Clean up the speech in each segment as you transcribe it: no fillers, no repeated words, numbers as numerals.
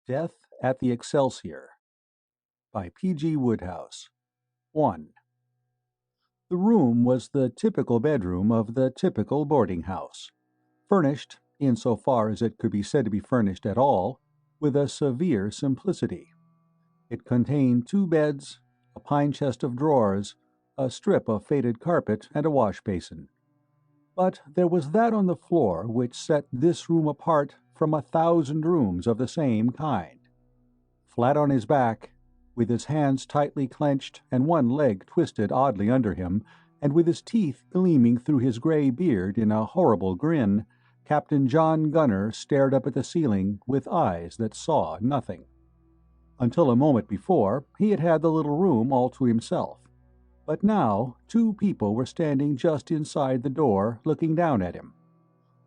Death at the Excelsior by P.G. Wodehouse. 1. The room was the typical bedroom of the typical boarding house, furnished, in so far as it could be said to be furnished at all, with a severe simplicity. It contained 2 beds, a pine chest of drawers, a strip of faded carpet, and a wash basin. But there was that on the floor which set this room apart from 1,000 rooms of the same kind. Flat on his back, with his hands tightly clenched and one leg twisted oddly under him, and with his teeth gleaming through his gray beard in a horrible grin, Captain John Gunner stared up at the ceiling with eyes that saw nothing. Until a moment before, he had had the little room all to himself. But now 2 people were standing just inside the door, looking down at him.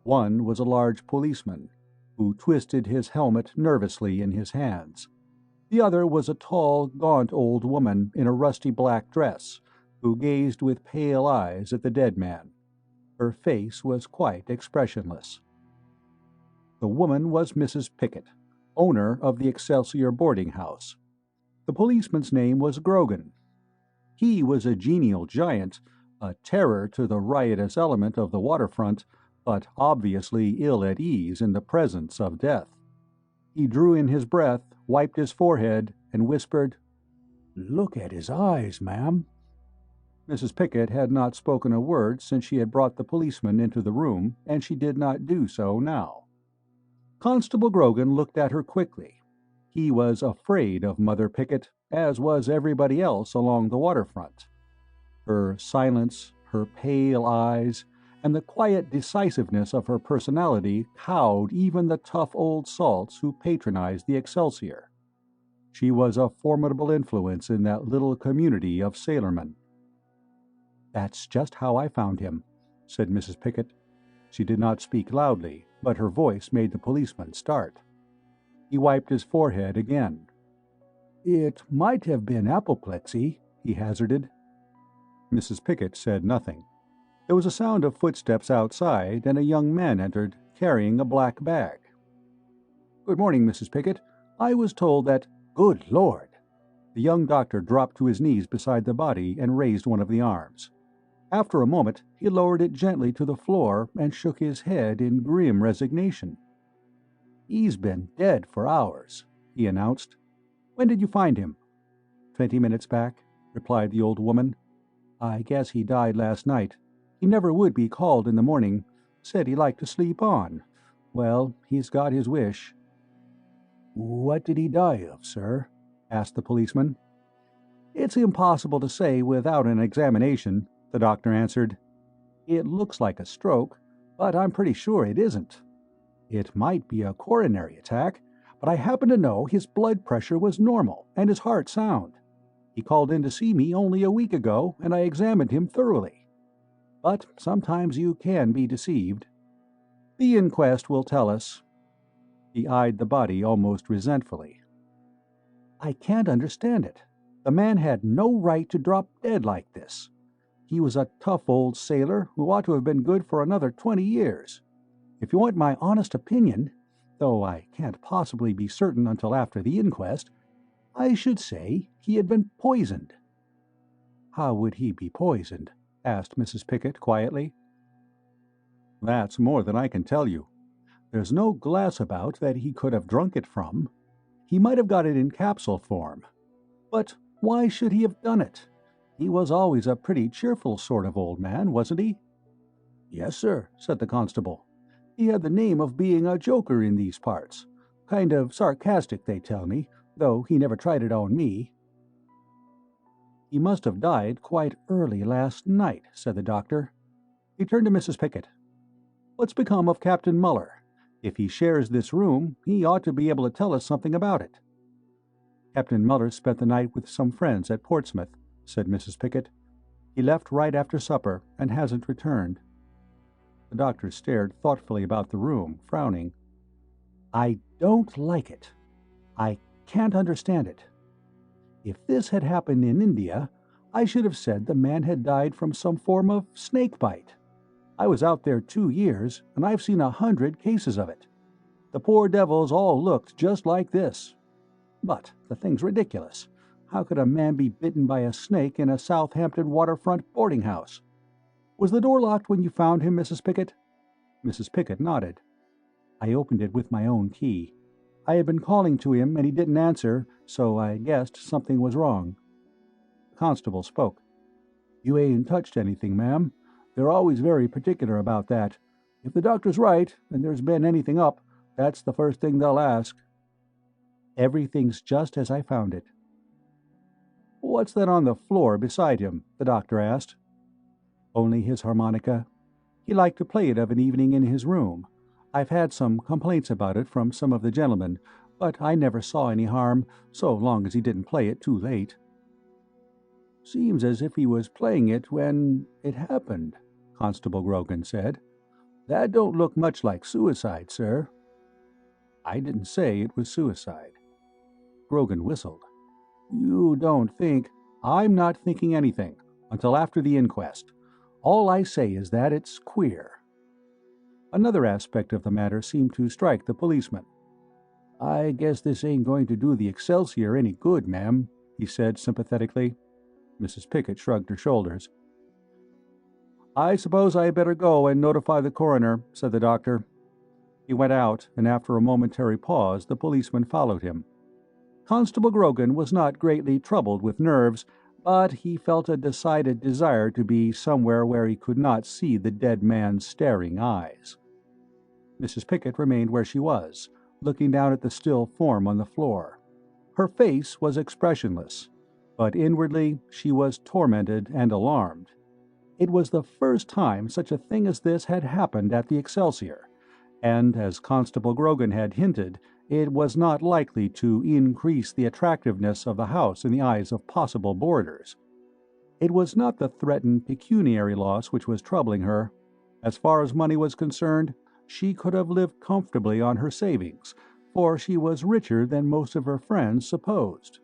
One was a large policeman, who twisted his helmet nervously in his hands. The other was a tall, gaunt old woman in a rusty black dress, who gazed with pale eyes at the dead man. Her face was quite expressionless. The woman was Mrs. Pickett, owner of the Excelsior boarding house. The policeman's name was Grogan. He was a genial giant, a terror to the riotous element of the waterfront, but obviously ill at ease in the presence of death. He drew in his breath, wiped his forehead, and whispered, "Look at his eyes, ma'am." Mrs. Pickett had not spoken a word since she had brought the policeman into the room, and she did not do so now. Constable Grogan looked at her quickly. He was afraid of Mother Pickett, as was everybody else along the waterfront. Her silence, her pale eyes, and the quiet decisiveness of her personality cowed even the tough old salts who patronized the Excelsior. She was a formidable influence in that little community of sailormen. "That's just how I found him," said Mrs. Pickett. She did not speak loudly, but her voice made the policeman start. He wiped his forehead again. "It might have been apoplexy," he hazarded. Mrs. Pickett said nothing. There was a sound of footsteps outside, and a young man entered, carrying a black bag. "Good morning, Mrs. Pickett. I was told that—" "Good Lord!" The young doctor dropped to his knees beside the body and raised one of the arms. After a moment he lowered it gently to the floor and shook his head in grim resignation. "He's been dead for hours," he announced. "When did you find him?" "20 minutes back," replied the old woman. "I guess he died last night. He never would be called in the morning. Said he liked to sleep on. Well, he's got his wish." "What did he die of, sir?" asked the policeman. "It's impossible to say without an examination," the doctor answered. "It looks like a stroke, but I'm pretty sure it isn't. It might be a coronary attack, but I happen to know his blood pressure was normal and his heart sound. He called in to see me only a week ago, and I examined him thoroughly. But sometimes you can be deceived. The inquest will tell us." He eyed the body almost resentfully. "I can't understand it. The man had no right to drop dead like this. He was a tough old sailor who ought to have been good for another 20 years. If you want my honest opinion, though I can't possibly be certain until after the inquest, I should say he had been poisoned." "How would he be poisoned?" asked Mrs. Pickett quietly. "That's more than I can tell you. There's no glass about that he could have drunk it from. He might have got it in capsule form. But why should he have done it? He was always a pretty cheerful sort of old man, wasn't he?" "Yes, sir," said the constable. "He had the name of being a joker in these parts. Kind of sarcastic, they tell me, though he never tried it on me." "He must have died quite early last night," said the doctor. He turned to Mrs. Pickett. "What's become of Captain Muller? If he shares this room, he ought to be able to tell us something about it." "Captain Muller spent the night with some friends at Portsmouth," said Mrs. Pickett. "He left right after supper and hasn't returned." The doctor stared thoughtfully about the room, frowning. "I don't like it. I can't understand it. If this had happened in India, I should have said the man had died from some form of snake bite. I was out there 2 years, and I've seen 100 cases of it. The poor devils all looked just like this. But the thing's ridiculous. How could a man be bitten by a snake in a Southampton waterfront boarding house? Was the door locked when you found him, Mrs. Pickett? Mrs. Pickett nodded. I opened it with my own key. I had been calling to him and he didn't answer, so I guessed something was wrong. The constable spoke. You ain't touched anything, ma'am. They're always very particular about that. If the doctor's right, and there's been anything up, that's the first thing they'll ask. Everything's just as I found it. What's that on the floor beside him? The doctor asked. Only his harmonica. He liked to play it of an evening in his room. I've had some complaints about it from some of the gentlemen, but I never saw any harm, so long as he didn't play it too late. Seems as if he was playing it when it happened, Constable Grogan said. That don't look much like suicide, sir. I didn't say it was suicide. Grogan whistled. You don't think... I'm not thinking anything, until after the inquest. All I say is that it's queer. Another aspect of the matter seemed to strike the policeman. I guess this ain't going to do the Excelsior any good, ma'am, he said sympathetically. Mrs. Pickett shrugged her shoulders. I suppose I had better go and notify the coroner, said the doctor. He went out, and after a momentary pause the policeman followed him. Constable Grogan was not greatly troubled with nerves, but he felt a decided desire to be somewhere where he could not see the dead man's staring eyes. Mrs. Pickett remained where she was, looking down at the still form on the floor. Her face was expressionless, but inwardly she was tormented and alarmed. It was the first time such a thing as this had happened at the Excelsior, and, as Constable Grogan had hinted, it was not likely to increase the attractiveness of the house in the eyes of possible boarders. It was not the threatened pecuniary loss which was troubling her. As far as money was concerned, she could have lived comfortably on her savings, for she was richer than most of her friends supposed.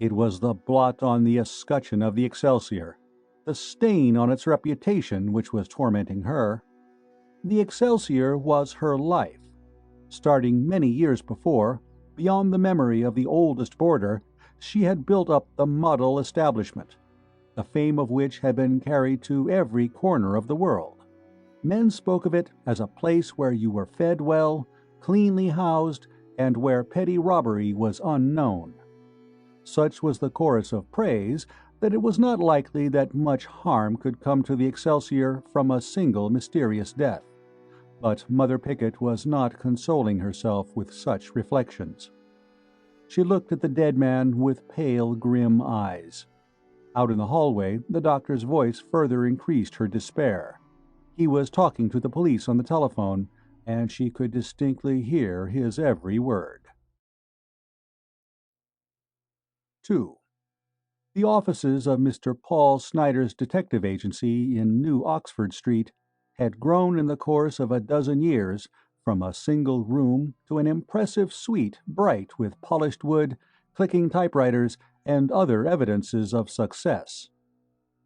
It was the blot on the escutcheon of the Excelsior, the stain on its reputation which was tormenting her. The Excelsior was her life. Starting many years before, beyond the memory of the oldest boarder, she had built up the model establishment, the fame of which had been carried to every corner of the world. Men spoke of it as a place where you were fed well, cleanly housed, and where petty robbery was unknown. Such was the chorus of praise that it was not likely that much harm could come to the Excelsior from a single mysterious death. But Mother Pickett was not consoling herself with such reflections. She looked at the dead man with pale, grim eyes. Out in the hallway, the doctor's voice further increased her despair. He was talking to the police on the telephone, and she could distinctly hear his every word. 2. The offices of Mr. Paul Snyder's detective agency in New Oxford Street had grown in the course of a dozen years from a single room to an impressive suite bright with polished wood, clicking typewriters, and other evidences of success.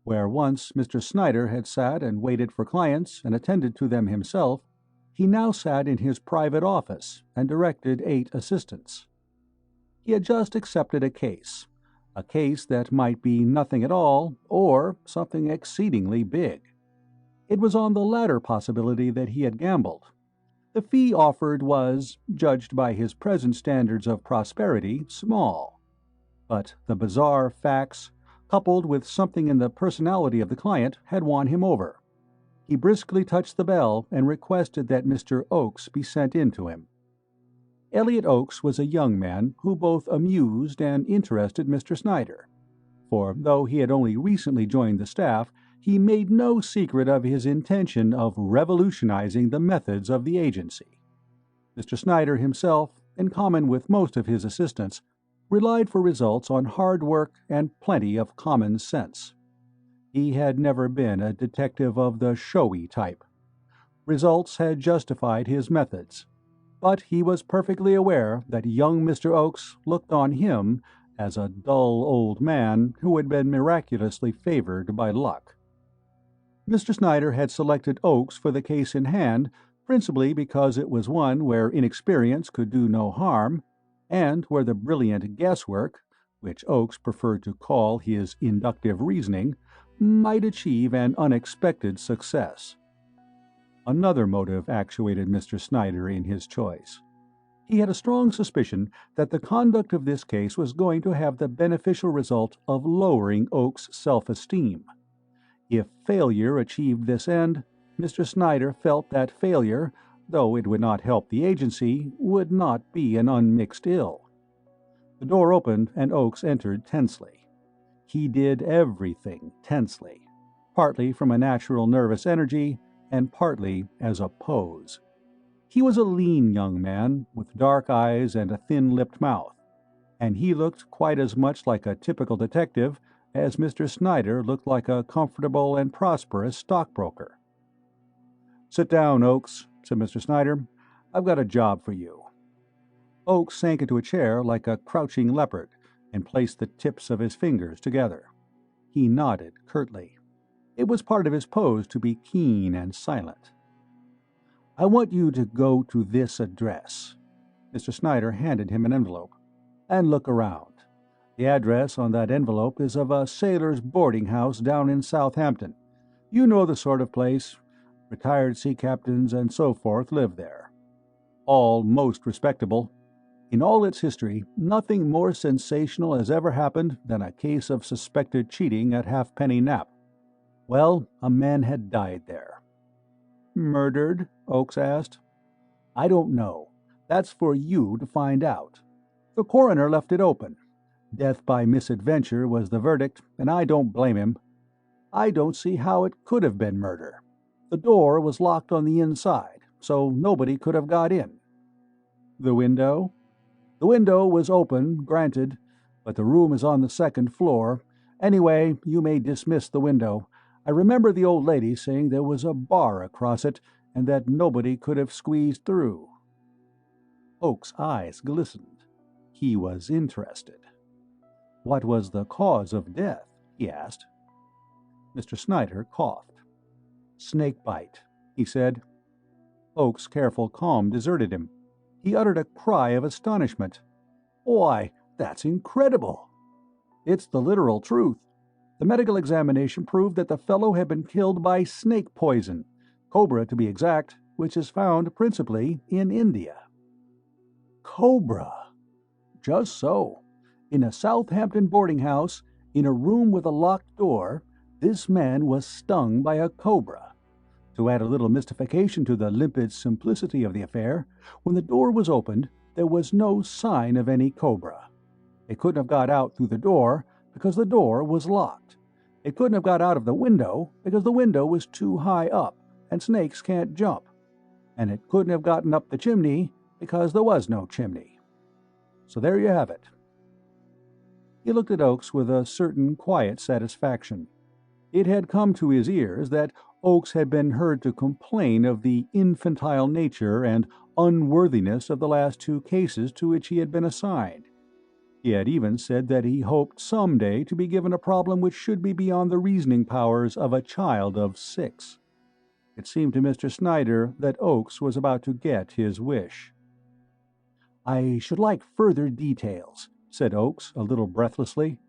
Where once Mr. Snyder had sat and waited for clients and attended to them himself, he now sat in his private office and directed 8 assistants. He had just accepted a case that might be nothing at all or something exceedingly big. It was on the latter possibility that he had gambled. The fee offered was, judged by his present standards of prosperity, small. But the bizarre facts, coupled with something in the personality of the client, had won him over. He briskly touched the bell and requested that Mr. Oaks be sent in to him. Elliot Oaks was a young man who both amused and interested Mr. Snyder, for though he had only recently joined the staff, he made no secret of his intention of revolutionizing the methods of the agency. Mr. Snyder himself, in common with most of his assistants, relied for results on hard work and plenty of common sense. He had never been a detective of the showy type. Results had justified his methods, but he was perfectly aware that young Mr. Oaks looked on him as a dull old man who had been miraculously favored by luck. Mr. Snyder had selected Oaks for the case in hand principally because it was one where inexperience could do no harm, and where the brilliant guesswork, which Oakes preferred to call his inductive reasoning, might achieve an unexpected success. Another motive actuated Mr. Snyder in his choice. He had a strong suspicion that the conduct of this case was going to have the beneficial result of lowering Oakes' self-esteem. If failure achieved this end, Mr. Snyder felt that failure, though it would not help the agency, would not be an unmixed ill. The door opened and Oakes entered tensely. He did everything tensely, partly from a natural nervous energy and partly as a pose. He was a lean young man with dark eyes and a thin-lipped mouth, and he looked quite as much like a typical detective as Mr. Snyder looked like a comfortable and prosperous stockbroker. "Sit down, Oakes," said Mr. Snyder. "I've got a job for you." Oakes sank into a chair like a crouching leopard and placed the tips of his fingers together. He nodded curtly. It was part of his pose to be keen and silent. "I want you to go to this address." Mr. Snyder handed him an envelope. "And look around. The address on that envelope is of a sailor's boarding house down in Southampton. You know the sort of place. Retired sea captains and so forth live there. All most respectable. In all its history, nothing more sensational has ever happened than a case of suspected cheating at Halfpenny Nap. Well, a man had died there." "Murdered?" Oakes asked. "I don't know. That's for you to find out. The coroner left it open. Death by misadventure was the verdict, and I don't blame him. I don't see how it could have been murder. The door was locked on the inside, so nobody could have got in." "The window?" "The window was open, granted, but the room is on the second floor. Anyway, you may dismiss the window. I remember the old lady saying there was a bar across it, and that nobody could have squeezed through." Oakes' eyes glistened. He was interested. "What was the cause of death?" he asked. Mr. Snyder coughed. "Snake bite," he said. Oakes' careful calm deserted him. He uttered a cry of astonishment. "Why, that's incredible!" "It's the literal truth. The medical examination proved that the fellow had been killed by snake poison, cobra to be exact, which is found principally in India." "Cobra?" "Just so. In a Southampton boarding house, in a room with a locked door, this man was stung by a cobra. To add a little mystification to the limpid simplicity of the affair, when the door was opened, there was no sign of any cobra. It couldn't have got out through the door because the door was locked. It couldn't have got out of the window because the window was too high up and snakes can't jump. And it couldn't have gotten up the chimney because there was no chimney. So there you have it." He looked at Oakes with a certain quiet satisfaction. It had come to his ears that Oakes had been heard to complain of the infantile nature and unworthiness of the last two cases to which he had been assigned. He had even said that he hoped some day to be given a problem which should be beyond the reasoning powers of a child of 6. It seemed to Mr. Snyder that Oakes was about to get his wish. "I should like further details," said Oakes, a little breathlessly.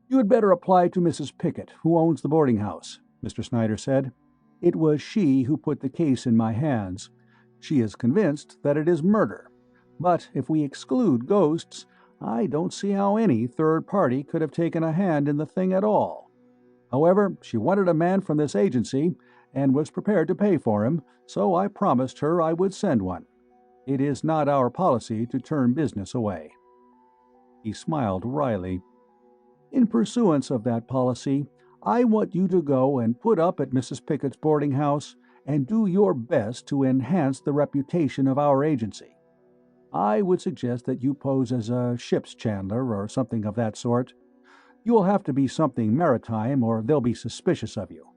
"You had better apply to Mrs. Pickett, who owns the boarding house," Mr. Snyder said. "It was she who put the case in my hands. She is convinced that it is murder. But if we exclude ghosts, I don't see how any third party could have taken a hand in the thing at all. However, she wanted a man from this agency and was prepared to pay for him, so I promised her I would send one. It is not our policy to turn business away." He smiled wryly. "In pursuance of that policy, I want you to go and put up at Mrs. Pickett's boarding house and do your best to enhance the reputation of our agency. I would suggest that you pose as a ship's chandler or something of that sort. You will have to be something maritime or they'll be suspicious of you.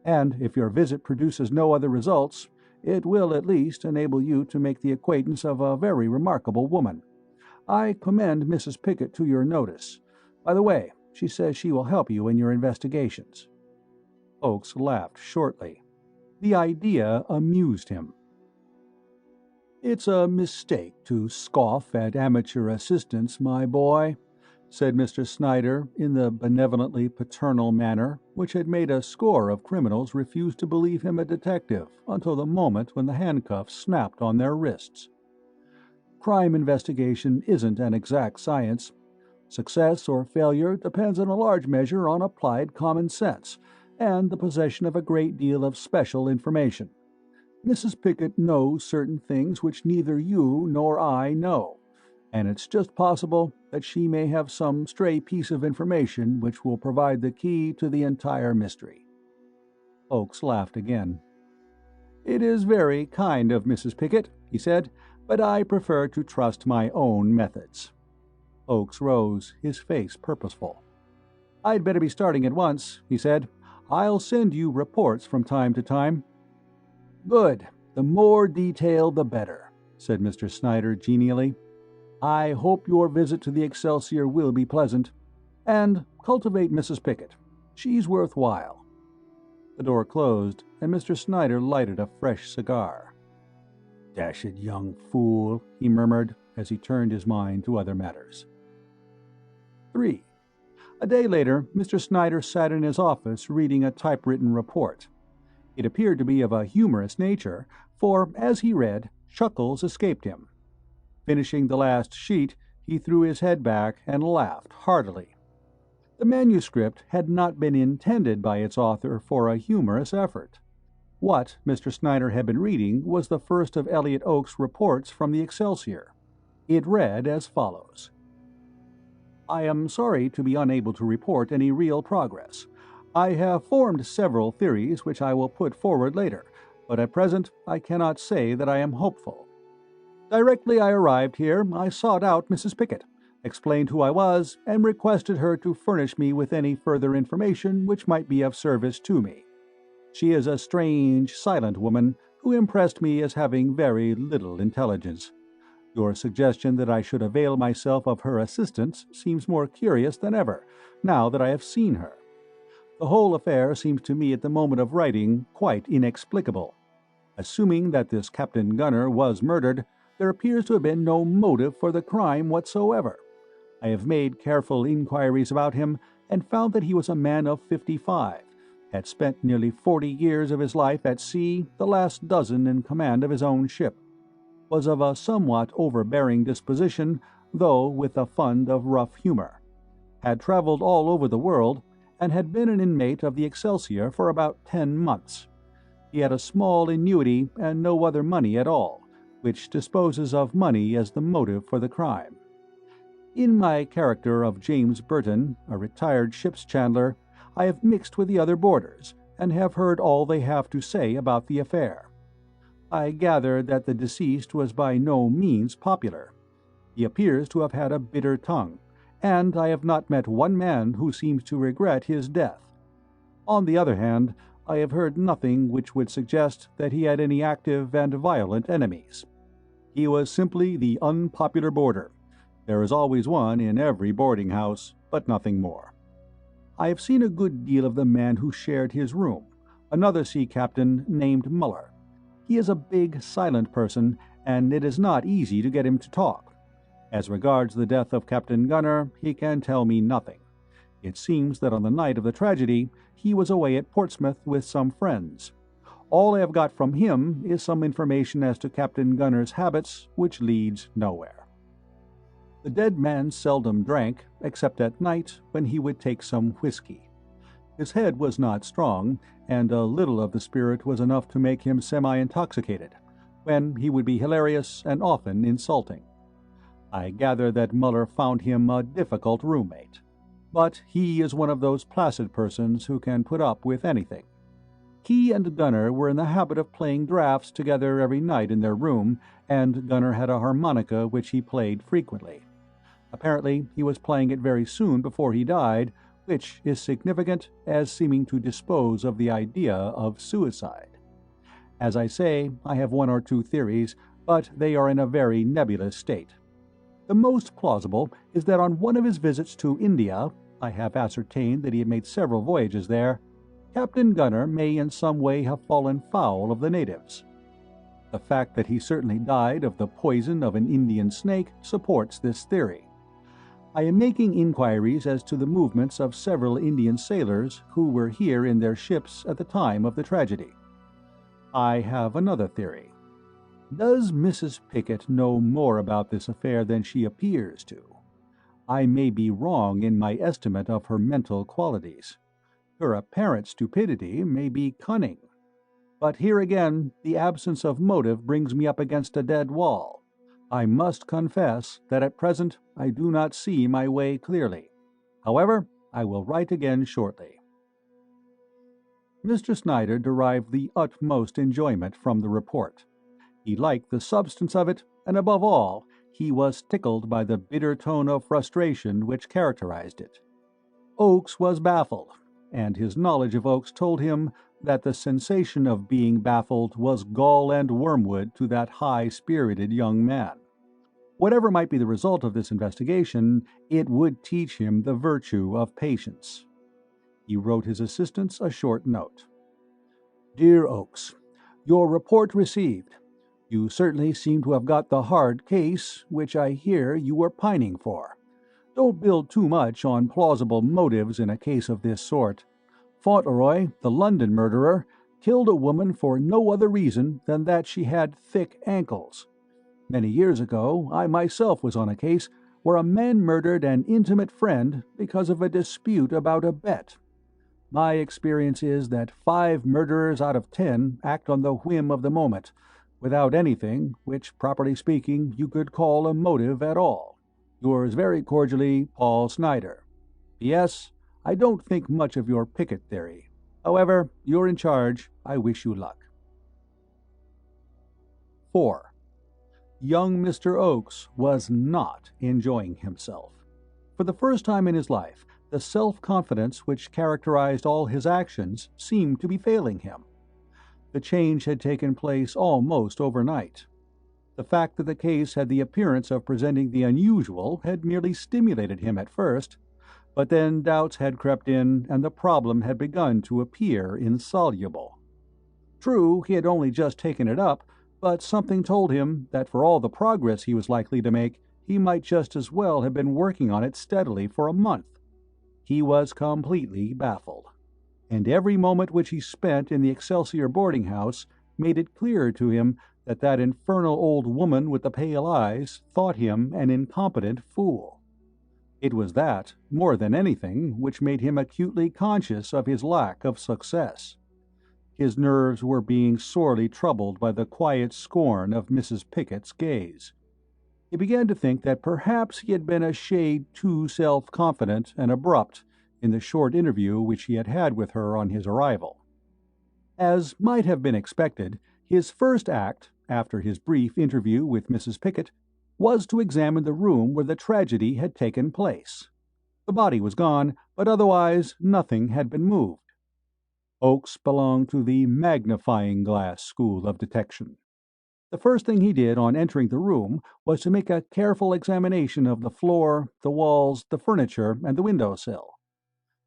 And if your visit produces no other results, it will at least enable you to make the acquaintance of a very remarkable woman. I commend Mrs. Pickett to your notice. By the way, she says she will help you in your investigations." Oakes laughed shortly. The idea amused him. "It's a mistake to scoff at amateur assistants, my boy," said Mr. Snyder in the benevolently paternal manner which had made a score of criminals refuse to believe him a detective until the moment when the handcuffs snapped on their wrists. "Crime investigation isn't an exact science. Success or failure depends in a large measure on applied common sense and the possession of a great deal of special information. Mrs. Pickett knows certain things which neither you nor I know, and it's just possible that she may have some stray piece of information which will provide the key to the entire mystery." Oakes laughed again. "It is very kind of Mrs. Pickett," he said, "but I prefer to trust my own methods." Oakes rose, his face purposeful. "I'd better be starting at once," he said. "I'll send you reports from time to time." "Good. The more detail, the better," said Mr. Snyder genially. "I hope your visit to the Excelsior will be pleasant. And cultivate Mrs. Pickett. She's worthwhile." The door closed, and Mr. Snyder lighted a fresh cigar. "Dashed young fool," he murmured as he turned his mind to other matters. 3. A day later, Mr. Snyder sat in his office reading a typewritten report. It appeared to be of a humorous nature, for, as he read, chuckles escaped him. Finishing the last sheet, he threw his head back and laughed heartily. The manuscript had not been intended by its author for a humorous effort. What Mr. Snyder had been reading was the first of Elliot Oaks' reports from the Excelsior. It read as follows: "I am sorry to be unable to report any real progress. I have formed several theories which I will put forward later, but at present I cannot say that I am hopeful. Directly I arrived here, I sought out Mrs. Pickett, explained who I was, and requested her to furnish me with any further information which might be of service to me. She is a strange, silent woman who impressed me as having very little intelligence. Your suggestion that I should avail myself of her assistance seems more curious than ever, now that I have seen her. The whole affair seems to me at the moment of writing quite inexplicable. Assuming that this Captain Gunner was murdered, there appears to have been no motive for the crime whatsoever. I have made careful inquiries about him and found that he was a man of 55, had spent nearly 40 years of his life at sea, the last dozen in command of his own ship, was of a somewhat overbearing disposition, though with a fund of rough humor, had traveled all over the world, and had been an inmate of the Excelsior for about 10 months. He had a small annuity and no other money at all, which disposes of money as the motive for the crime. In my character of James Burton, a retired ship's chandler, I have mixed with the other boarders, and have heard all they have to say about the affair. I gather that the deceased was by no means popular. He appears to have had a bitter tongue, and I have not met one man who seems to regret his death. On the other hand, I have heard nothing which would suggest that he had any active and violent enemies. He was simply the unpopular boarder. There is always one in every boarding house, but nothing more. I have seen a good deal of the man who shared his room, another sea captain named Muller. He is a big, silent person, and it is not easy to get him to talk. As regards the death of Captain Gunner, he can tell me nothing. It seems that on the night of the tragedy, he was away at Portsmouth with some friends. All I have got from him is some information as to Captain Gunner's habits, which leads nowhere. The dead man seldom drank, except at night when he would take some whiskey. His head was not strong, and a little of the spirit was enough to make him semi-intoxicated, when he would be hilarious and often insulting. I gather that Muller found him a difficult roommate, but he is one of those placid persons who can put up with anything. He and Gunner were in the habit of playing draughts together every night in their room, and Gunner had a harmonica which he played frequently. Apparently he was playing it very soon before he died, which is significant as seeming to dispose of the idea of suicide. As I say, I have one or two theories, but they are in a very nebulous state. The most plausible is that on one of his visits to India, I have ascertained that he had made several voyages there, Captain Gunner may in some way have fallen foul of the natives. The fact that he certainly died of the poison of an Indian snake supports this theory. I am making inquiries as to the movements of several Indian sailors who were here in their ships at the time of the tragedy. I have another theory. Does Mrs. Pickett know more about this affair than she appears to? I may be wrong in my estimate of her mental qualities. Her apparent stupidity may be cunning. But here again, the absence of motive brings me up against a dead wall. I must confess that at present I do not see my way clearly. However, I will write again shortly. Mr. Snyder derived the utmost enjoyment from the report. He liked the substance of it, and above all, he was tickled by the bitter tone of frustration which characterized it. Oaks was baffled, and his knowledge of Oaks told him that the sensation of being baffled was gall and wormwood to that high-spirited young man. Whatever might be the result of this investigation, it would teach him the virtue of patience. He wrote his assistants a short note. Dear Oaks, your report received. You certainly seem to have got the hard case, which I hear you were pining for. Don't build too much on plausible motives in a case of this sort. Fauntleroy, the London murderer, killed a woman for no other reason than that she had thick ankles. Many years ago, I myself was on a case where a man murdered an intimate friend because of a dispute about a bet. My experience is that 5 murderers out of 10 act on the whim of the moment, without anything which, properly speaking, you could call a motive at all. Yours very cordially, Paul Snyder. P.S. I don't think much of your Pickett theory. However, you're in charge. I wish you luck. 4. Young Mr. Oaks was not enjoying himself. For the first time in his life, the self-confidence which characterized all his actions seemed to be failing him. The change had taken place almost overnight. The fact that the case had the appearance of presenting the unusual had merely stimulated him at first, but then doubts had crept in and the problem had begun to appear insoluble. True, he had only just taken it up, but something told him that for all the progress he was likely to make, he might just as well have been working on it steadily for a month. He was completely baffled, and every moment which he spent in the Excelsior boarding house made it clearer to him that that infernal old woman with the pale eyes thought him an incompetent fool. It was that, more than anything, which made him acutely conscious of his lack of success. His nerves were being sorely troubled by the quiet scorn of Mrs. Pickett's gaze. He began to think that perhaps he had been a shade too self-confident and abrupt in the short interview which he had had with her on his arrival. As might have been expected, his first act, after his brief interview with Mrs. Pickett, was to examine the room where the tragedy had taken place. The body was gone, but otherwise nothing had been moved. Oaks belonged to the magnifying glass school of detection. The first thing he did on entering the room was to make a careful examination of the floor, the walls, the furniture, and the window-sill.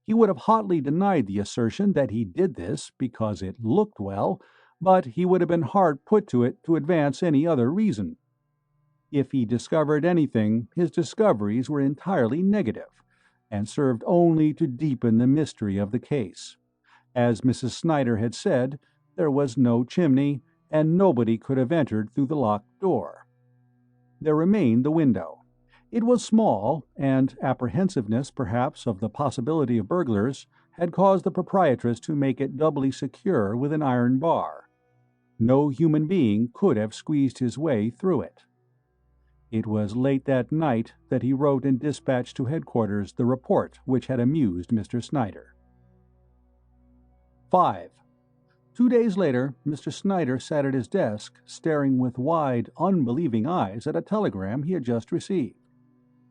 He would have hotly denied the assertion that he did this because it looked well, but he would have been hard put to it to advance any other reason. If he discovered anything, his discoveries were entirely negative, and served only to deepen the mystery of the case. As Mrs. Snyder had said, there was no chimney, and nobody could have entered through the locked door. There remained the window. It was small, and apprehensiveness, perhaps, of the possibility of burglars had caused the proprietress to make it doubly secure with an iron bar. No human being could have squeezed his way through it. It was late that night that he wrote and dispatched to headquarters the report which had amused Mr. Snyder. 5. 2 days later, Mr. Snyder sat at his desk, staring with wide, unbelieving eyes at a telegram he had just received.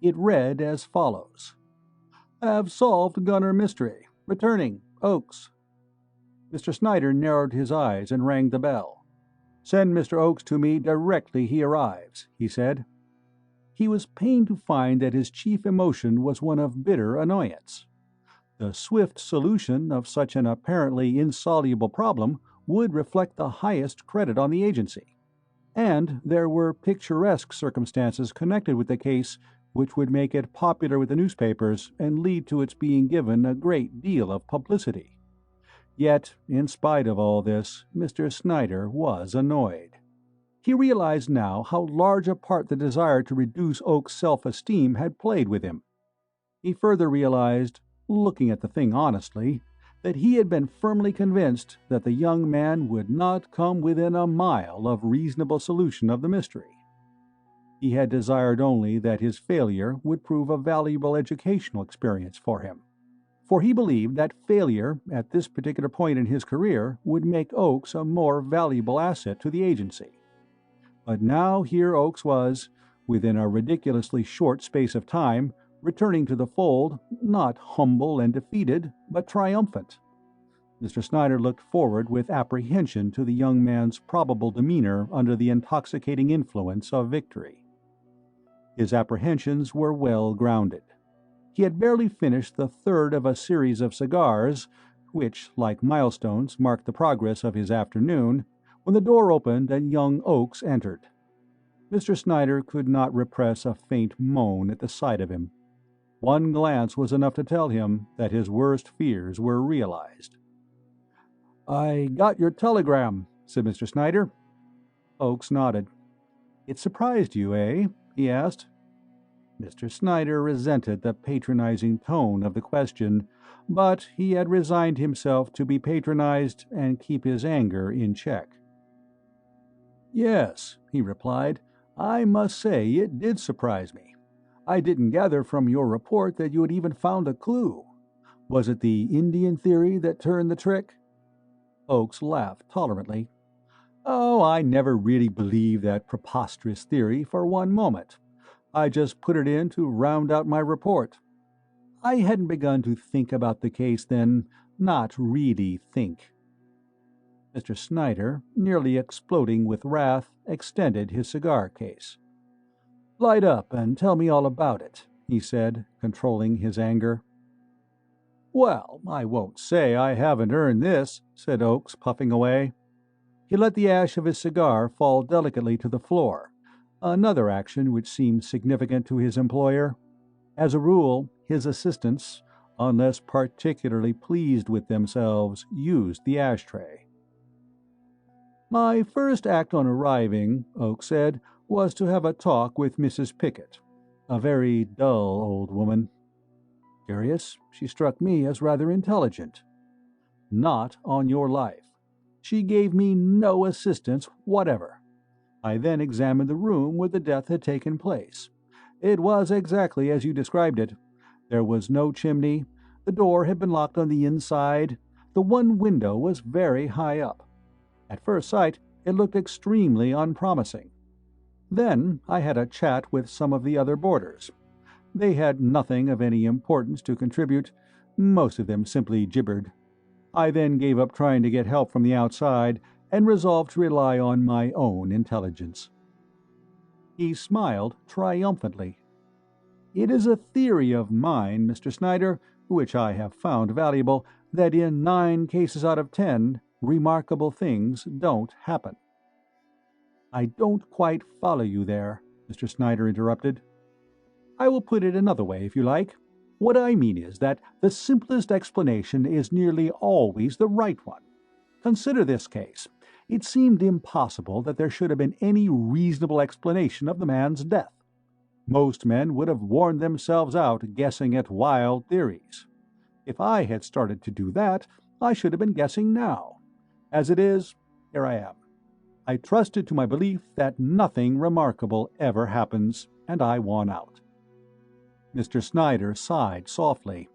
It read as follows: "Have solved Gunner mystery. Returning. Oaks." Mr. Snyder narrowed his eyes and rang the bell. "Send Mr. Oaks to me directly he arrives," he said. He was pained to find that his chief emotion was one of bitter annoyance. The swift solution of such an apparently insoluble problem would reflect the highest credit on the agency, and there were picturesque circumstances connected with the case which would make it popular with the newspapers and lead to its being given a great deal of publicity. Yet, in spite of all this, Mr. Snyder was annoyed. He realized now how large a part the desire to reduce Oak's self-esteem had played with him. He further realized, looking at the thing honestly, that he had been firmly convinced that the young man would not come within a mile of reasonable solution of the mystery. He had desired only that his failure would prove a valuable educational experience for him, for he believed that failure at this particular point in his career would make Oakes a more valuable asset to the agency. But now here Oakes was, within a ridiculously short space of time, returning to the fold, not humble and defeated, but triumphant. Mr. Snyder looked forward with apprehension to the young man's probable demeanor under the intoxicating influence of victory. His apprehensions were well grounded. He had barely finished the third of a series of cigars, which, like milestones, marked the progress of his afternoon, when the door opened and young Oakes entered. Mr. Snyder could not repress a faint moan at the sight of him. One glance was enough to tell him that his worst fears were realized. "I got your telegram," said Mr. Snyder. Oakes nodded. "It surprised you, eh?" he asked. Mr. Snyder resented the patronizing tone of the question, but he had resigned himself to be patronized and keep his anger in check. "Yes," he replied, "I must say it did surprise me. I didn't gather from your report that you had even found a clue. Was it the Indian theory that turned the trick?" Oakes laughed tolerantly. "Oh, I never really believed that preposterous theory for one moment. I just put it in to round out my report. I hadn't begun to think about the case then, not really think." Mr. Snyder, nearly exploding with wrath, extended his cigar case. "Light up and tell me all about it," he said, controlling his anger. "Well, I won't say I haven't earned this," said Oakes, puffing away. He let the ash of his cigar fall delicately to the floor, another action which seemed significant to his employer. As a rule, his assistants, unless particularly pleased with themselves, used the ashtray. "My first act on arriving," Oakes said, "was to have a talk with Mrs. Pickett, a very dull old woman. Curious, she struck me as rather intelligent. Not on your life. She gave me no assistance whatever. I then examined the room where the death had taken place. It was exactly as you described it. There was no chimney, the door had been locked on the inside, the one window was very high up. At first sight, it looked extremely unpromising. Then I had a chat with some of the other boarders. They had nothing of any importance to contribute. Most of them simply gibbered. I then gave up trying to get help from the outside and resolved to rely on my own intelligence." He smiled triumphantly. "It is a theory of mine, Mr. Snyder, which I have found valuable, that in 9 cases out of 10, remarkable things don't happen." "I don't quite follow you there," Mr. Snyder interrupted. "I will put it another way, if you like. What I mean is that the simplest explanation is nearly always the right one. Consider this case. It seemed impossible that there should have been any reasonable explanation of the man's death. Most men would have worn themselves out guessing at wild theories. If I had started to do that, I should have been guessing now. As it is, here I am. I trusted to my belief that nothing remarkable ever happens, and I won out." Mr. Snyder sighed softly.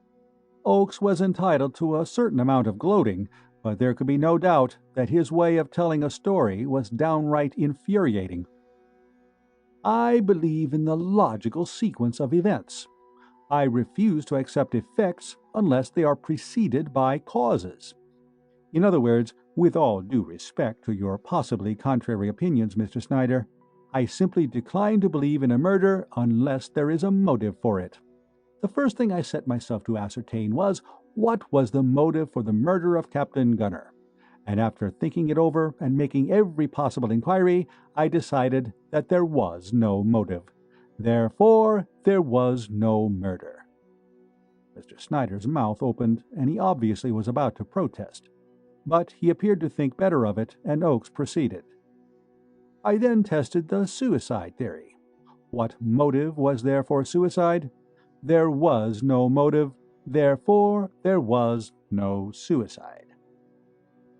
Oakes was entitled to a certain amount of gloating, but there could be no doubt that his way of telling a story was downright infuriating. "I believe in the logical sequence of events. I refuse to accept effects unless they are preceded by causes. In other words, with all due respect to your possibly contrary opinions, Mr. Snyder, I simply decline to believe in a murder unless there is a motive for it. The first thing I set myself to ascertain was, What was the motive for the murder of Captain Gunner? And after thinking it over and making every possible inquiry, I decided that there was no motive. Therefore, there was no murder. Mr. Snyder's mouth opened, and he obviously was about to protest. But he appeared to think better of it, and Oaks proceeded. I then tested the suicide theory. What motive was there for suicide? There was no motive. Therefore, there was no suicide.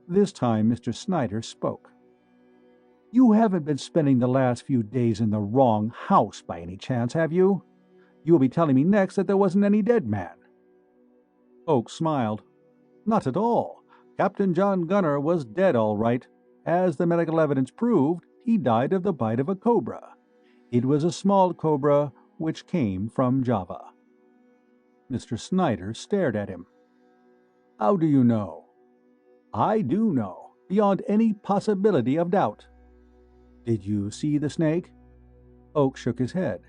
This time Mr. Snyder spoke. You haven't been spending the last few days in the wrong house by any chance, have you? You will be telling me next that there wasn't any dead man. Oakes smiled. Not at all. Captain John Gunner was dead all right. As the medical evidence proved, he died of the bite of a cobra. It was a small cobra which came from Java. Mr. Snyder stared at him. How do you know? I do know, beyond any possibility of doubt. Did you see the snake? Oak shook his head.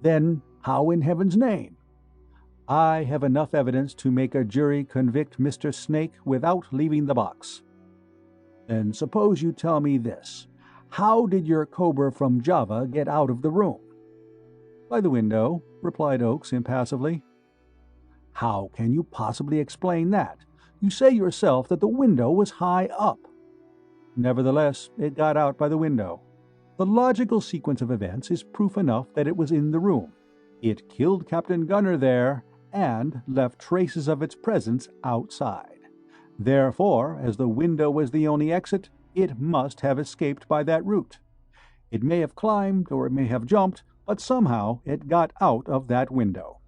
Then how in heaven's name? I have enough evidence to make a jury convict Mr. Snake without leaving the box. Then suppose you tell me this. How did your cobra from Java get out of the room? By the window, replied Oakes impassively. How can you possibly explain that? You say yourself that the window was high up. Nevertheless, it got out by the window. The logical sequence of events is proof enough that it was in the room. It killed Captain Gunner there and left traces of its presence outside. Therefore, as the window was the only exit, it must have escaped by that route. It may have climbed or it may have jumped, but somehow it got out of that window.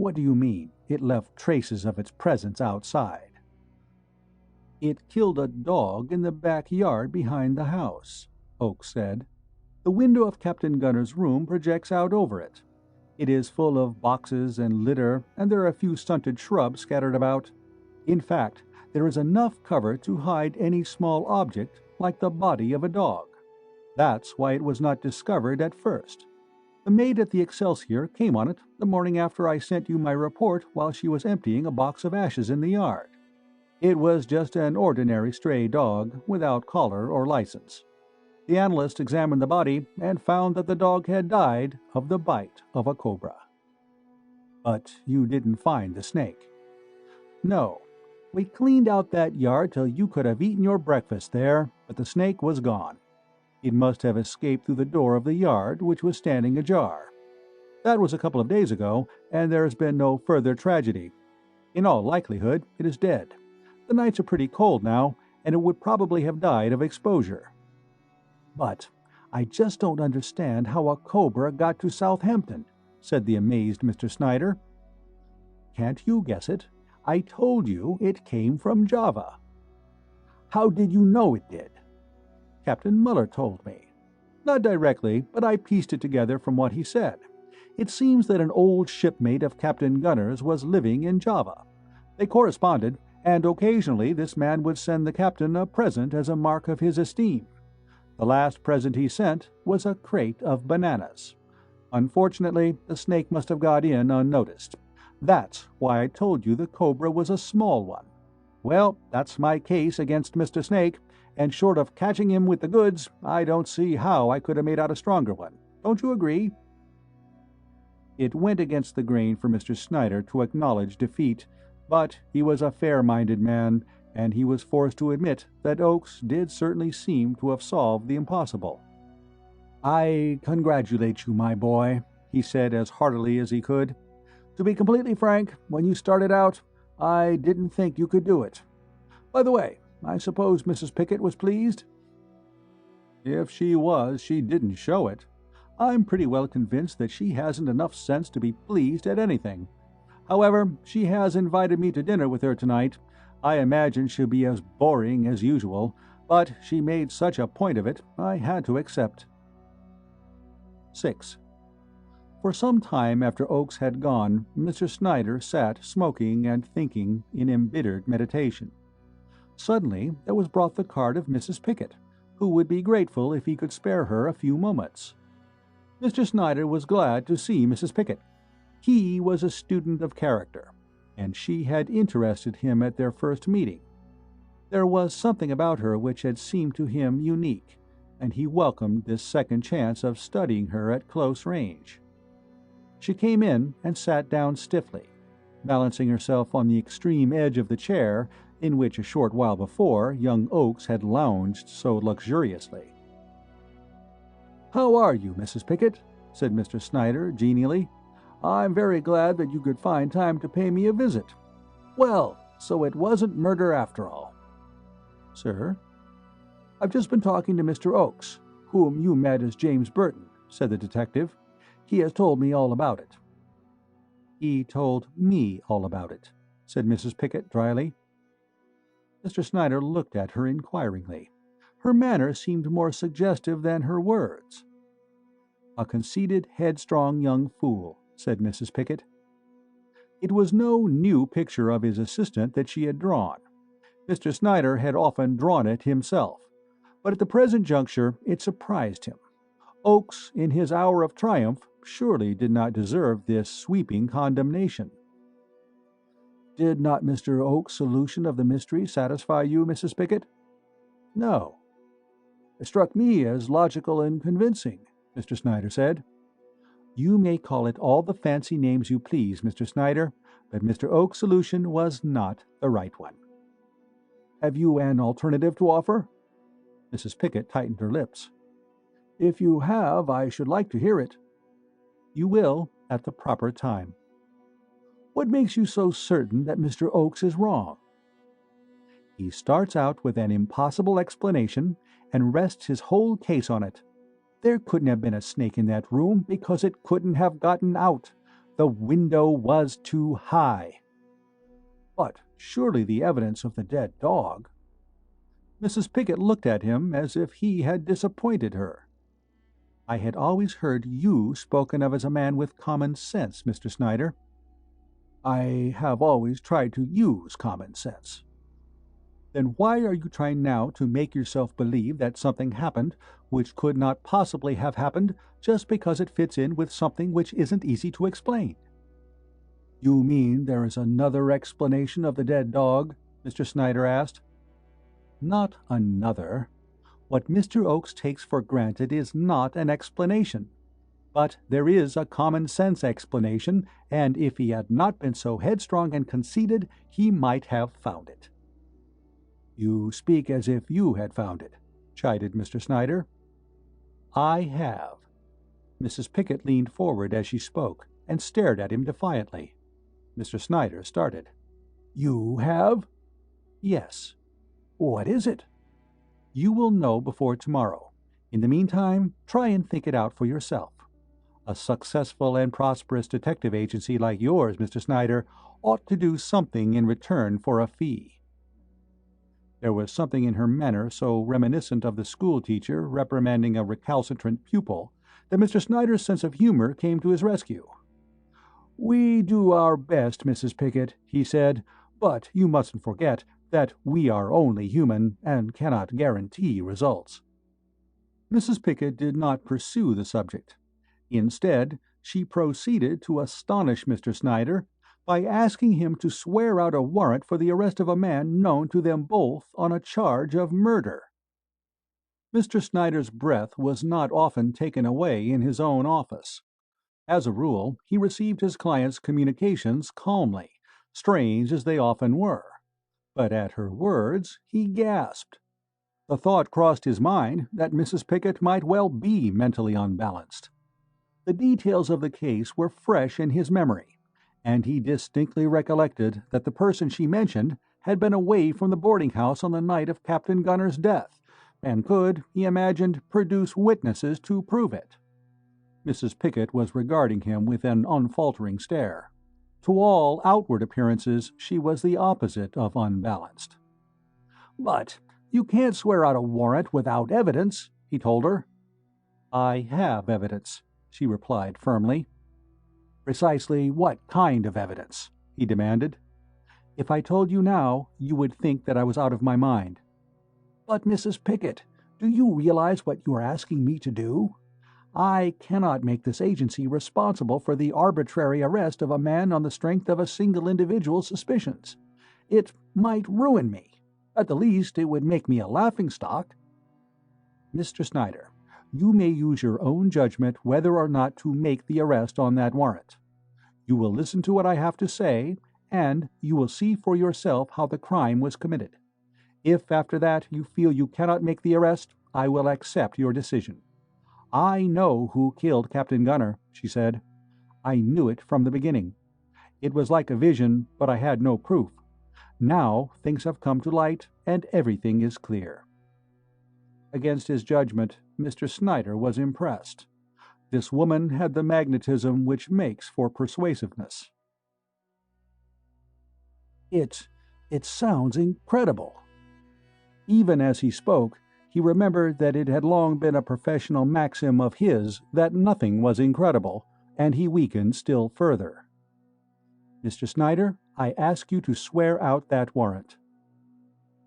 What do you mean, it left traces of its presence outside? It killed a dog in the backyard behind the house, Oakes said. The window of Captain Gunner's room projects out over it. It is full of boxes and litter, and there are a few stunted shrubs scattered about. In fact, there is enough cover to hide any small object, like the body of a dog. That's why it was not discovered at first. The maid at the Excelsior came on it the morning after I sent you my report while she was emptying a box of ashes in the yard. It was just an ordinary stray dog, without collar or license. The analyst examined the body and found that the dog had died of the bite of a cobra. But you didn't find the snake. No. We cleaned out that yard till you could have eaten your breakfast there, but the snake was gone. It must have escaped through the door of the yard, which was standing ajar. That was a couple of days ago, and there has been no further tragedy. In all likelihood, it is dead. The nights are pretty cold now, and it would probably have died of exposure. But I just don't understand how a cobra got to Southampton, said the amazed Mr. Snyder. Can't you guess it? I told you it came from Java. How did you know it did? Captain Muller told me. Not directly, but I pieced it together from what he said. It seems that an old shipmate of Captain Gunner's was living in Java. They corresponded, and occasionally this man would send the captain a present as a mark of his esteem. The last present he sent was a crate of bananas. Unfortunately, the snake must have got in unnoticed. That's why I told you the cobra was a small one. Well, that's my case against Mr. Snake, and short of catching him with the goods, I don't see how I could have made out a stronger one. Don't you agree? It went against the grain for Mr. Snyder to acknowledge defeat, but he was a fair-minded man, and he was forced to admit that Oakes did certainly seem to have solved the impossible. I congratulate you, my boy, he said as heartily as he could. To be completely frank, when you started out, I didn't think you could do it. By the way, I suppose Mrs. Pickett was pleased? If she was, she didn't show it. I'm pretty well convinced that she hasn't enough sense to be pleased at anything. However, she has invited me to dinner with her tonight. I imagine she'll be as boring as usual, but she made such a point of it, I had to accept. 6. For some time after Oakes had gone, Mr. Snyder sat smoking and thinking in embittered meditation. Suddenly there was brought the card of Mrs. Pickett, who would be grateful if he could spare her a few moments. Mr. Snyder was glad to see Mrs. Pickett. He was a student of character, and she had interested him at their first meeting. There was something about her which had seemed to him unique, and he welcomed this second chance of studying her at close range. She came in and sat down stiffly, balancing herself on the extreme edge of the chair in which a short while before young Oaks had lounged so luxuriously. "How are you, Mrs. Pickett?" said Mr. Snyder genially. "I'm very glad that you could find time to pay me a visit. Well, so it wasn't murder after all." "Sir?" "I've just been talking to Mr. Oaks, whom you met as James Burton," said the detective. "He has told me all about it." "He told me all about it," said Mrs. Pickett dryly. Mr. Snyder looked at her inquiringly. Her manner seemed more suggestive than her words. "A conceited, headstrong young fool," said Mrs. Pickett. It was no new picture of his assistant that she had drawn. Mr. Snyder had often drawn it himself, but at the present juncture it surprised him. Oaks, in his hour of triumph, surely did not deserve this sweeping condemnation. "Did not Mr. Oaks' solution of the mystery satisfy you, Mrs. Pickett?" "No." "It struck me as logical and convincing," Mr. Snyder said. "You may call it all the fancy names you please, Mr. Snyder, but Mr. Oaks' solution was not the right one." "Have you an alternative to offer?" Mrs. Pickett tightened her lips. "If you have, I should like to hear it." "You will at the proper time." "What makes you so certain that Mr. Oaks is wrong?" "He starts out with an impossible explanation and rests his whole case on it. There couldn't have been a snake in that room because it couldn't have gotten out. The window was too high." "But surely the evidence of the dead dog—" Mrs. Pickett looked at him as if he had disappointed her. "I had always heard you spoken of as a man with common sense, Mr. Snyder." "I have always tried to use common sense." "Then why are you trying now to make yourself believe that something happened which could not possibly have happened just because it fits in with something which isn't easy to explain?" "You mean there is another explanation of the dead dog?" Mr. Snyder asked. "Not another. What Mr. Oaks takes for granted is not an explanation. But there is a common-sense explanation, and if he had not been so headstrong and conceited, he might have found it." "You speak as if you had found it," chided Mr. Snyder. "I have." Mrs. Pickett leaned forward as she spoke, and stared at him defiantly. Mr. Snyder started. "You have?" "Yes." "What is it?" "You will know before tomorrow. In the meantime, try and think it out for yourself. A successful and prosperous detective agency like yours, Mr. Snyder, ought to do something in return for a fee." There was something in her manner so reminiscent of the schoolteacher reprimanding a recalcitrant pupil that Mr. Snyder's sense of humor came to his rescue. "We do our best, Mrs. Pickett," he said, "but you mustn't forget that we are only human and cannot guarantee results." Mrs. Pickett did not pursue the subject. Instead, she proceeded to astonish Mr. Snyder by asking him to swear out a warrant for the arrest of a man known to them both on a charge of murder. Mr. Snyder's breath was not often taken away in his own office. As a rule, he received his client's communications calmly, strange as they often were. But at her words, he gasped. The thought crossed his mind that Mrs. Pickett might well be mentally unbalanced. The details of the case were fresh in his memory, and he distinctly recollected that the person she mentioned had been away from the boarding-house on the night of Captain Gunner's death, and could, he imagined, produce witnesses to prove it. Mrs. Pickett was regarding him with an unfaltering stare. To all outward appearances she was the opposite of unbalanced. "But you can't swear out a warrant without evidence," he told her. "I have evidence," she replied firmly. "Precisely what kind of evidence?" he demanded. "If I told you now, you would think that I was out of my mind." "But, Mrs. Pickett, do you realize what you are asking me to do? I cannot make this agency responsible for the arbitrary arrest of a man on the strength of a single individual's suspicions. It might ruin me. At the least, it would make me a laughingstock. Mr. Snyder, you may use your own judgment whether or not to make the arrest on that warrant. You will listen to what I have to say, and you will see for yourself how the crime was committed. If after that you feel you cannot make the arrest, I will accept your decision. I know who killed Captain Gunner, she said. I knew it from the beginning. It was like a vision, but I had no proof. Now things have come to light, and everything is clear. Against his judgment, Mr. Snyder was impressed. This woman had the magnetism which makes for persuasiveness. It sounds incredible. Even as he spoke, he remembered that it had long been a professional maxim of his that nothing was incredible, and he weakened still further. Mr. Snyder, I ask you to swear out that warrant.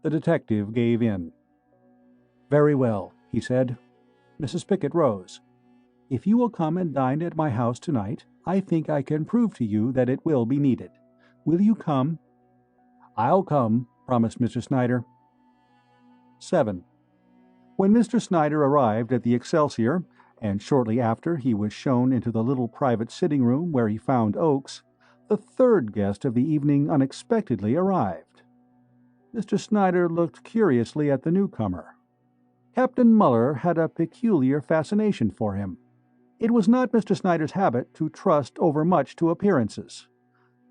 The detective gave in. Very well, he said. Mrs. Pickett rose. If you will come and dine at my house tonight, I think I can prove to you that it will be needed. Will you come? I'll come, promised Mr. Snyder. 7. When Mr. Snyder arrived at the Excelsior, and shortly after he was shown into the little private sitting room where he found Oaks, the third guest of the evening unexpectedly arrived. Mr. Snyder looked curiously at the newcomer. Captain Muller had a peculiar fascination for him. It was not Mr. Snyder's habit to trust overmuch to appearances,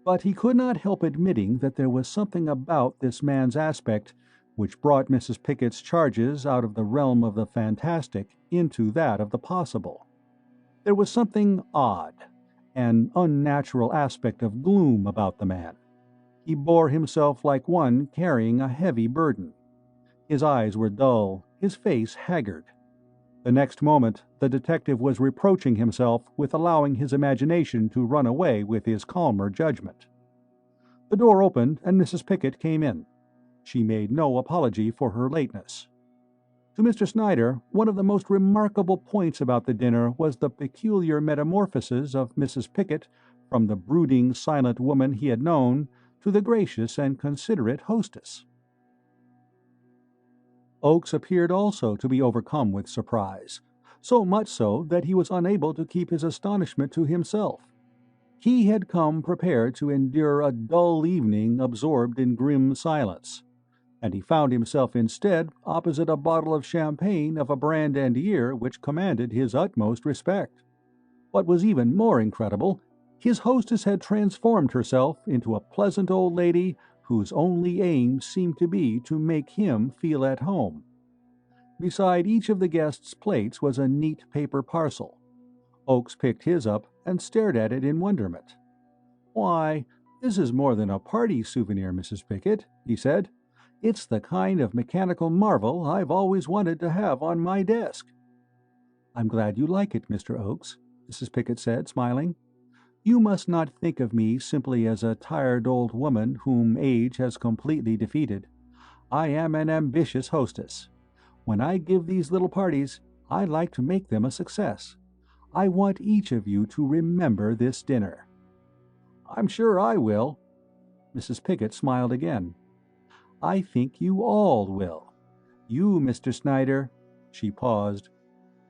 but he could not help admitting that there was something about this man's aspect which brought Mrs. Pickett's charges out of the realm of the fantastic into that of the possible. There was something odd, an unnatural aspect of gloom about the man. He bore himself like one carrying a heavy burden. His eyes were dull, his face haggard. The next moment the detective was reproaching himself with allowing his imagination to run away with his calmer judgment. The door opened and Mrs. Pickett came in. She made no apology for her lateness. To Mr. Snyder, one of the most remarkable points about the dinner was the peculiar metamorphosis of Mrs. Pickett from the brooding, silent woman he had known to the gracious and considerate hostess. Oaks appeared also to be overcome with surprise, so much so that he was unable to keep his astonishment to himself. He had come prepared to endure a dull evening absorbed in grim silence, and he found himself instead opposite a bottle of champagne of a brand and year which commanded his utmost respect. What was even more incredible, his hostess had transformed herself into a pleasant old lady whose only aim seemed to be to make him feel at home. Beside each of the guests' plates was a neat paper parcel. Oaks picked his up and stared at it in wonderment. "Why, this is more than a party souvenir, Mrs. Pickett," he said. "It's the kind of mechanical marvel I've always wanted to have on my desk." "I'm glad you like it, Mr. Oaks," Mrs. Pickett said, smiling. "You must not think of me simply as a tired old woman whom age has completely defeated. I am an ambitious hostess. When I give these little parties, I like to make them a success. I want each of you to remember this dinner." "I'm sure I will." Mrs. Pickett smiled again. "I think you all will. You, Mr. Snyder," she paused,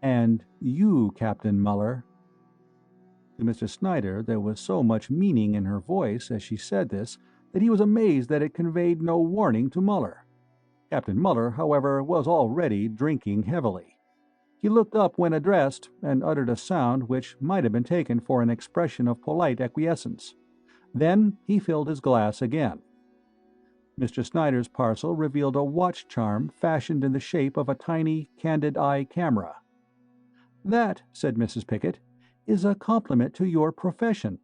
"and you, Captain Muller." To Mr. Snyder there was so much meaning in her voice as she said this that he was amazed that it conveyed no warning to Muller. Captain Muller, however, was already drinking heavily. He looked up when addressed and uttered a sound which might have been taken for an expression of polite acquiescence. Then he filled his glass again. Mr. Snyder's parcel revealed a watch charm fashioned in the shape of a tiny, candid-eye camera. "That," said Mrs. Pickett, "is a compliment to your profession."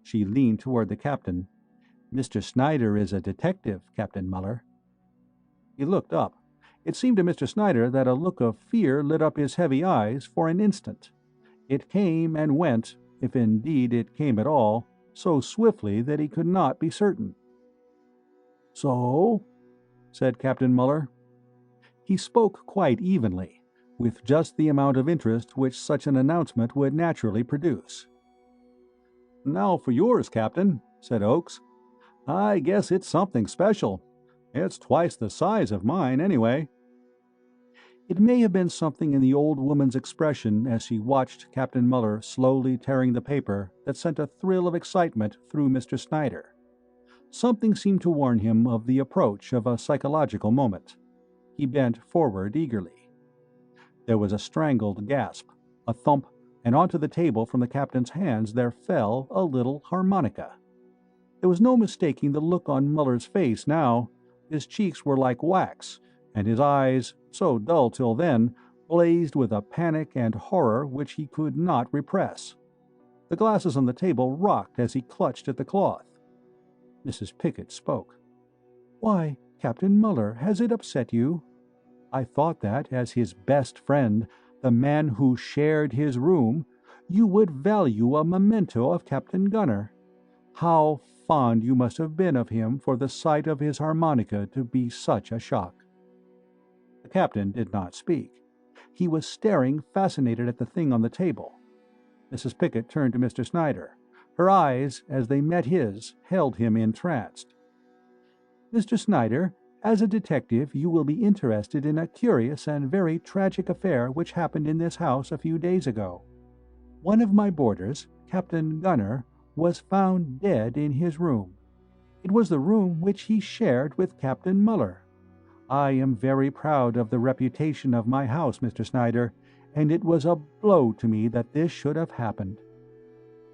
She leaned toward the captain. "Mr. Snyder is a detective, Captain Muller." He looked up. It seemed to Mr. Snyder that a look of fear lit up his heavy eyes for an instant. It came and went, if indeed it came at all, so swiftly that he could not be certain. "So?" said Captain Muller. He spoke quite evenly, with just the amount of interest which such an announcement would naturally produce. "Now for yours, Captain," said Oaks. "I guess it's something special. It's twice the size of mine, anyway." It may have been something in the old woman's expression as she watched Captain Muller slowly tearing the paper that sent a thrill of excitement through Mr. Snyder. Something seemed to warn him of the approach of a psychological moment. He bent forward eagerly. There was a strangled gasp, a thump, and onto the table from the captain's hands there fell a little harmonica. There was no mistaking the look on Muller's face now. His cheeks were like wax, and his eyes, so dull till then, blazed with a panic and horror which he could not repress. The glasses on the table rocked as he clutched at the cloth. Mrs. Pickett spoke. "Why, Captain Muller, has it upset you? I thought that, as his best friend, the man who shared his room, you would value a memento of Captain Gunner. How fond you must have been of him for the sight of his harmonica to be such a shock." The captain did not speak. He was staring fascinated at the thing on the table. Mrs. Pickett turned to Mr. Snyder. Her eyes, as they met his, held him entranced. "Mr. Snyder, as a detective you will be interested in a curious and very tragic affair which happened in this house a few days ago. One of my boarders, Captain Gunner, was found dead in his room. It was the room which he shared with Captain Muller. I am very proud of the reputation of my house, Mr. Snyder, and it was a blow to me that this should have happened.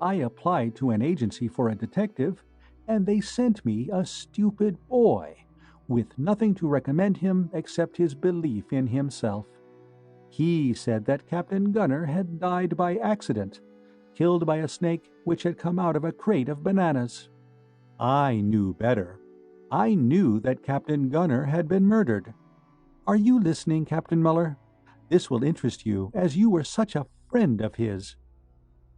I applied to an agency for a detective, and they sent me a stupid boy, with nothing to recommend him except his belief in himself. He said that Captain Gunner had died by accident, killed by a snake which had come out of a crate of bananas. I knew better. I knew that Captain Gunner had been murdered. Are you listening, Captain Muller? This will interest you, as you were such a friend of his."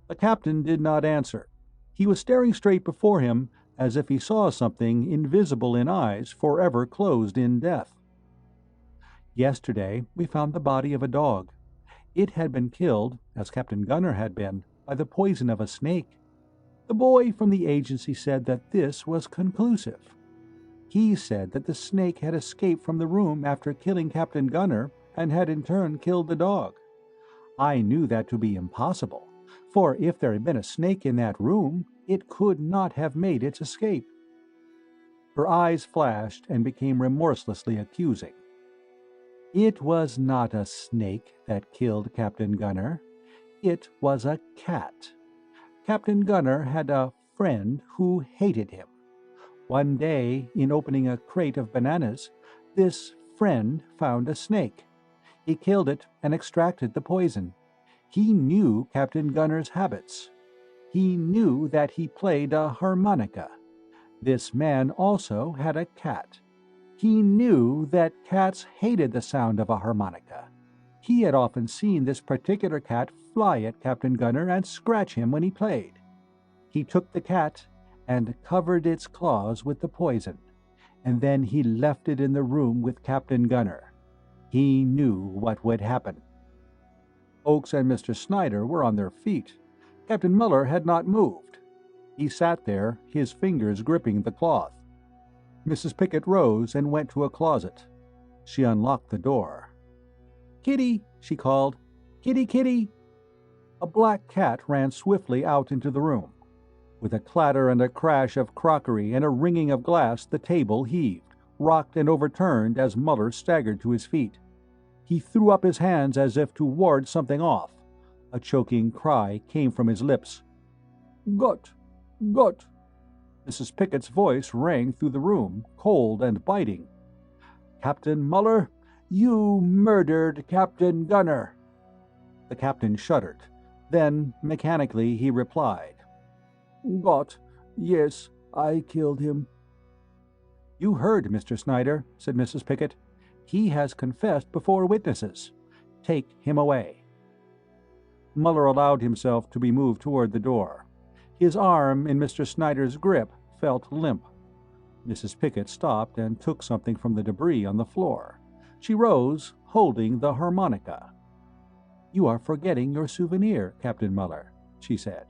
The captain did not answer. He was staring straight before him, as if he saw something invisible in eyes forever closed in death. "Yesterday we found the body of a dog. It had been killed, as Captain Gunner had been, by the poison of a snake. The boy from the agency said that this was conclusive. He said that the snake had escaped from the room after killing Captain Gunner and had in turn killed the dog. I knew that to be impossible, for if there had been a snake in that room, it could not have made its escape." Her eyes flashed and became remorselessly accusing. "It was not a snake that killed Captain Gunner. It was a cat. Captain Gunner had a friend who hated him. One day, in opening a crate of bananas, this friend found a snake. He killed it and extracted the poison. He knew Captain Gunner's habits. He knew that he played a harmonica. This man also had a cat. He knew that cats hated the sound of a harmonica. He had often seen this particular cat fly at Captain Gunner and scratch him when he played. He took the cat and covered its claws with the poison, and then he left it in the room with Captain Gunner. He knew what would happen." Oaks and Mr. Snyder were on their feet. Captain Muller had not moved. He sat there, his fingers gripping the cloth. Mrs. Pickett rose and went to a closet. She unlocked the door. "Kitty," she called. "Kitty, kitty." A black cat ran swiftly out into the room. With a clatter and a crash of crockery and a ringing of glass, the table heaved, rocked and overturned as Muller staggered to his feet. He threw up his hands as if to ward something off. A choking cry came from his lips. "Gott! Gott!" Mrs. Pickett's voice rang through the room, cold and biting. "Captain Muller, you murdered Captain Gunner." The captain shuddered. Then, mechanically, he replied, "Gott, yes, I killed him." "You heard, Mr. Snyder," said Mrs. Pickett. "He has confessed before witnesses. Take him away." Muller allowed himself to be moved toward the door. His arm, in Mr. Snyder's grip, felt limp. Mrs. Pickett stopped and took something from the debris on the floor. She rose, holding the harmonica. "You are forgetting your souvenir, Captain Muller," she said.